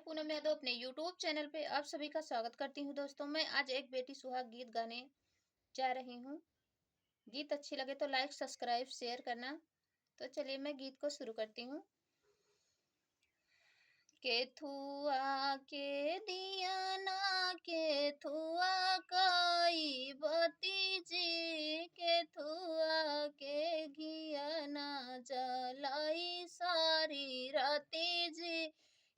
पूनम यादव अपने YouTube channel पे आप सभी का स्वागत करती हूँ। दोस्तों, मैं आज एक बेटी सुहाग गीत गाने जा रही हूँ। गीत अच्छी लगे तो लाइक, सब्सक्राइब, शेयर करना। तो चलिए मैं गीत को शुरू करती हूँ। केथुआ के दियाना केथुआ काई बती जी, केथुआ के घियाना जलाई सारी राती जी,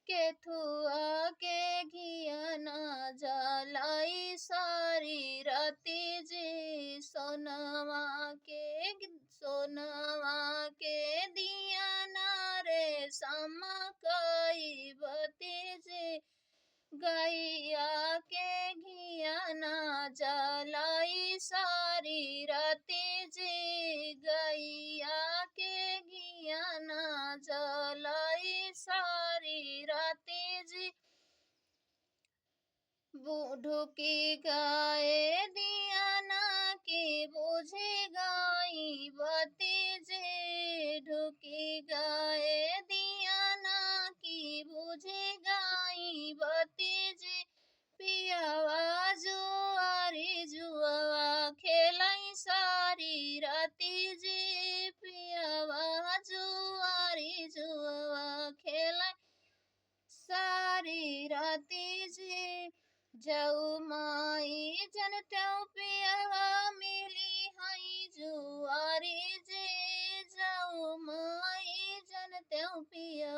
केथुआ के घियाना जलाई सारी राती जी, सोनवा के दियाना रे समकाई भतीजे, गैया के घियाना जलाई सारी राती जी, गैया के घियाना जलाई सारी राती जी, ढुकी गाए दियाना की बुझे गाई भतीजे, ढुकी गाए दियाना की बुझे गाई भतीजे, पियावा जुआरी जुआवा खेलाई सारी राती जी, पियावा जुआरी जुआवा खेलाई सारी राती जी, जाऊ माई जन त्यों पिया मिली हई जुआरी जी, जाऊ माई जन त्यों पिया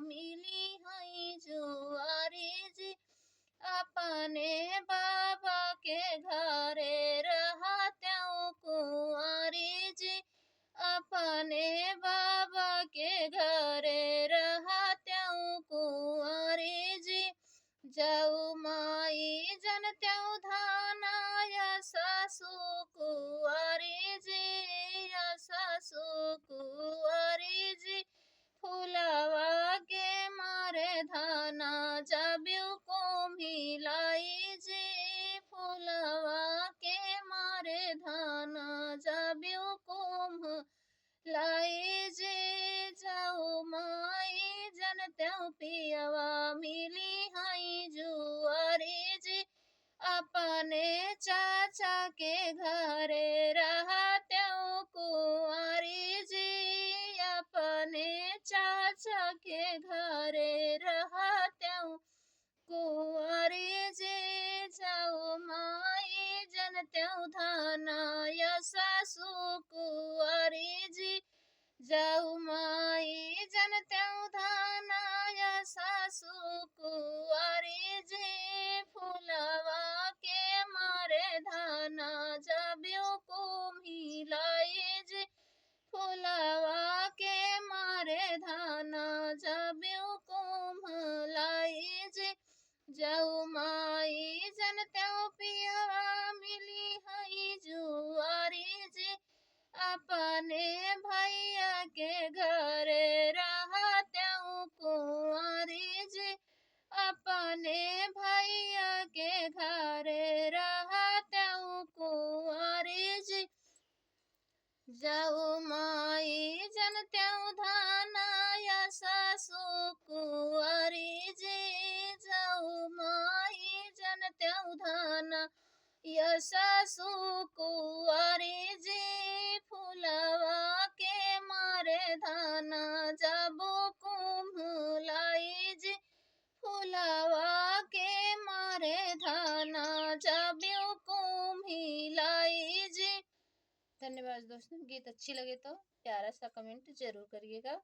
मिली हई जुआरी जी, अपने बाबा के घरे रहा त्यों कुंवारी जी, अपने बाबा के घरे रहा त्यों कुंवारी जी, जाऊ माई जन त्यों धाना या सासू कुंवारी जी, या सासू कुंवारी जी, फुलवा के मारे धाना जब्यू को मिलाई जी, फुलवा के मारे धाना जब्यू को लाई जी, जाऊ माई जन त्यों पियवा मिली हई जुआरी जी, अपने चाचा के घरे रहा त्यों कुंवारी जी, अपने चाचा के घरे रहा त्यों कुंवारी जी, जाऊ माई जन त्यों धाना या सासू कुंवारी जी, जाऊ माई जन त्यों धाना या सासू कुंवारी जी, फुलवा के मारे धाना जब्यू को मिलाई जी, फुलवा के मारे धाना जब्यू को मिलाई जी, जाऊ माई जन त्यों पियवा मिली हई जुआरी जी, अपने भैया के घरे रहा त्यों कुंवारी जी, अपने भैया के घरे रहा त्यों कुंवारी जी, जाऊ माई जन त्यों धाना या सासू कुंवारी जी, जाऊ माई जन त्यों धाना या सासू कुंवारी जी, फुलवा के मारे धाना जबो कुम्हलाई जी, फुलवा के मारे धाना जब्यू कुम्हलाई जी। धन्यवाद दोस्तों। गीत अच्छी लगे तो प्यारा सा कमेंट जरूर करिएगा।